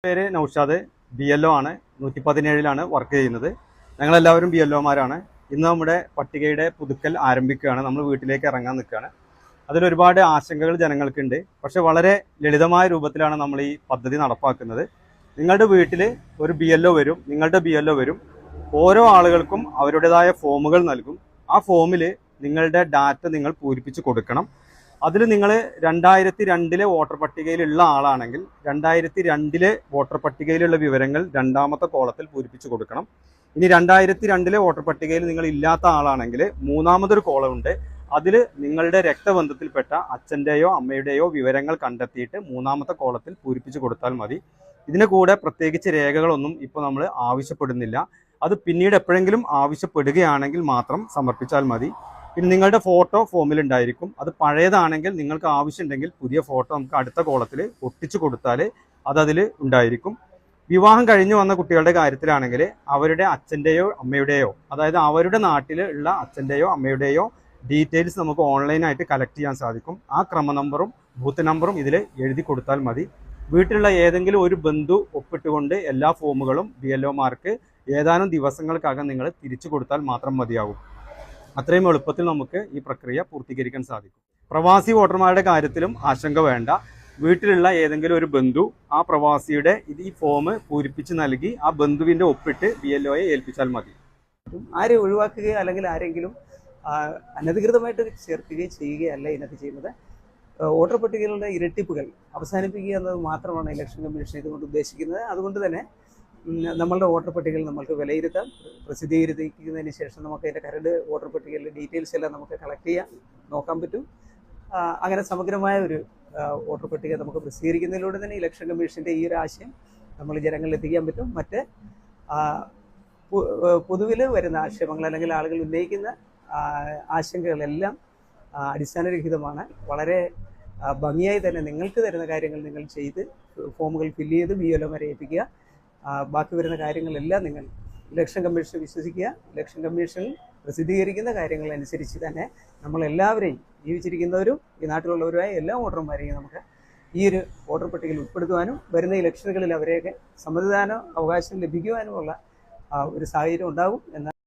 പേര് നൗഷാദ്, BLO ആണ്. 117 work ചെയ്യുന്നത്. ഞങ്ങളെല്ലാവരും BLOമാരാണ്. ഇന്ന് നമ്മുടെ പട്ടികയുടെ പുതുക്കൽ ആരംഭിക്കുകയാണ്. നമ്മൾ വീട്ടിലേക്ക് ഇറങ്ങാൻ നിൽക്കുകയാണ്. അതിലൊരുപാട് ആശങ്കകൾ ജനങ്ങൾക്കുണ്ട്. പക്ഷെ വളരെ ലളിതമായ രൂപത്തിലാണ് നമ്മൾ ഈ പദ്ധതി നടപ്പാക്കുന്നത്. നിങ്ങളുടെ വീട്ടിൽ ഒരു BLO വരും, നിങ്ങളുടെ BLO വരും. ഓരോ ആളുകൾക്കും അവരുടേതായ ഫോമുകൾ നൽകും. ആ ഫോമിൽ നിങ്ങളുടെ ഡാറ്റ നിങ്ങൾ പൂരിപ്പിച്ച് കൊടുക്കണം. അതിൽ നിങ്ങൾ 2002 വോട്ടർ പട്ടികയിലുള്ള ആളാണെങ്കിൽ 2002 വോട്ടർ പട്ടികയിലുള്ള വിവരങ്ങൾ രണ്ടാമത്തെ കോളത്തിൽ പൂരിപ്പിച്ച് കൊടുക്കണം. ഇനി 2002 വോട്ടർ പട്ടികയിൽ നിങ്ങൾ ഇല്ലാത്ത ആളാണെങ്കിൽ മൂന്നാമതൊരു കോളമുണ്ട്. അതിൽ നിങ്ങളുടെ രക്തബന്ധത്തിൽപ്പെട്ട അച്ഛൻ്റെയോ അമ്മയുടെയോ വിവരങ്ങൾ കണ്ടെത്തിയിട്ട് മൂന്നാമത്തെ കോളത്തിൽ പൂരിപ്പിച്ച് കൊടുത്താൽ മതി. ഇതിന് കൂടെ പ്രത്യേകിച്ച് രേഖകളൊന്നും ഇപ്പോൾ നമ്മൾ ആവശ്യപ്പെടുന്നില്ല. അത് പിന്നീട് എപ്പോഴെങ്കിലും ആവശ്യപ്പെടുകയാണെങ്കിൽ മാത്രം സമർപ്പിച്ചാൽ മതി. പിന്നെ നിങ്ങളുടെ ഫോട്ടോ ഫോമിലുണ്ടായിരിക്കും. അത് പഴയതാണെങ്കിൽ നിങ്ങൾക്ക് ആവശ്യമുണ്ടെങ്കിൽ പുതിയ ഫോട്ടോ നമുക്ക് അടുത്ത കോളത്തിൽ ഒട്ടിച്ചു കൊടുത്താൽ അതതിൽ ഉണ്ടായിരിക്കും. വിവാഹം കഴിഞ്ഞു വന്ന കുട്ടികളുടെ കാര്യത്തിലാണെങ്കിൽ അവരുടെ അച്ഛൻ്റെയോ അമ്മയുടെയോ, അതായത് അവരുടെ നാട്ടിൽ ഉള്ള അച്ഛൻ്റെയോ അമ്മയുടെയോ ഡീറ്റെയിൽസ് നമുക്ക് ഓൺലൈനായിട്ട് കളക്ട് ചെയ്യാൻ സാധിക്കും. ആ ക്രമ നമ്പറും ബൂത്ത് നമ്പറും ഇതിൽ എഴുതി കൊടുത്താൽ മതി. വീട്ടിലുള്ള ഏതെങ്കിലും ഒരു ബന്ധു ഒപ്പിട്ടുകൊണ്ട് എല്ലാ ഫോമുകളും BLOമാർക്ക് ഏതാനും ദിവസങ്ങൾക്കകം നിങ്ങൾ തിരിച്ചു കൊടുത്താൽ മാത്രം മതിയാകും. അത്രയും എളുപ്പത്തിൽ നമുക്ക് ഈ പ്രക്രിയ പൂർത്തീകരിക്കാൻ സാധിക്കും. പ്രവാസി വോട്ടർമാരുടെ കാര്യത്തിലും ആശങ്ക വേണ്ട. വീട്ടിലുള്ള ഏതെങ്കിലും ഒരു ബന്ധു ആ പ്രവാസിയുടെ ഈ ഫോം പൂരിപ്പിച്ച് നൽകി ആ ബന്ധുവിൻ്റെ ഒപ്പിട്ട് BLOയെ ഏൽപ്പിച്ചാൽ മതി. ആരെ ഒഴിവാക്കുകയോ അല്ലെങ്കിൽ ആരെങ്കിലും അനധികൃതമായിട്ട് ചേർക്കുകയോ ചെയ്യുകയല്ല ഇതിനകത്ത് ചെയ്യുന്നത്. വോട്ടർ പട്ടികയിലുള്ള ഇരട്ടിപ്പുകൾ അവസാനിപ്പിക്കുക എന്നത് മാത്രമാണ് ഇലക്ഷൻ കമ്മീഷൻ ഇതുകൊണ്ട് ഉദ്ദേശിക്കുന്നത്. അതുകൊണ്ട് തന്നെ നമ്മളുടെ വോട്ടർ പട്ടികയിൽ നമുക്ക് വിലയിരുത്താം. പ്രസിദ്ധീകരിക്കുന്നതിന് ശേഷം നമുക്ക് അതിൻ്റെ കരട് വോട്ടർ പട്ടികയിലെ ഡീറ്റെയിൽസ് എല്ലാം നമുക്ക് കളക്ട് ചെയ്യാൻ നോക്കാൻ പറ്റും. അങ്ങനെ സമഗ്രമായ ഒരു വോട്ടർ പട്ടിക നമുക്ക് പ്രസിദ്ധീകരിക്കുന്നതിലൂടെ തന്നെ ഇലക്ഷൻ കമ്മീഷൻ്റെ ഈ ഒരു ആശയം നമ്മൾ ജനങ്ങളിൽ എത്തിക്കാൻ പറ്റും. മറ്റ് പൊതുവിൽ വരുന്ന ആക്ഷേപങ്ങൾ അല്ലെങ്കിൽ ആളുകൾ ഉന്നയിക്കുന്ന ആശങ്കകളെല്ലാം അടിസ്ഥാനരഹിതമാണ്. വളരെ ഭംഗിയായി തന്നെ നിങ്ങൾക്ക് തരുന്ന കാര്യങ്ങൾ നിങ്ങൾ ചെയ്ത് ഫോമുകൾ ഫില്ല് ചെയ്ത് BLOമാരെ ഏൽപ്പിക്കുക. ബാക്കി വരുന്ന കാര്യങ്ങളെല്ലാം നിങ്ങൾ ഇലക്ഷൻ കമ്മീഷനെ വിശ്വസിക്കുക. ഇലക്ഷൻ കമ്മീഷനിൽ പ്രസിദ്ധീകരിക്കുന്ന കാര്യങ്ങളനുസരിച്ച് തന്നെ നമ്മളെല്ലാവരെയും, ജീവിച്ചിരിക്കുന്നവരും ഈ നാട്ടിലുള്ളവരുമായ എല്ലാ വോട്ടർമാരെയും നമുക്ക് ഈ ഒരു വോട്ടർ പട്ടികയിൽ ഉൾപ്പെടുത്തുവാനും വരുന്ന ഇലക്ഷനുകളിൽ അവരെയൊക്കെ സമ്മതിദാന അവകാശം ലഭിക്കുവാനുമുള്ള ഒരു സാഹചര്യം ഉണ്ടാകും എന്ന്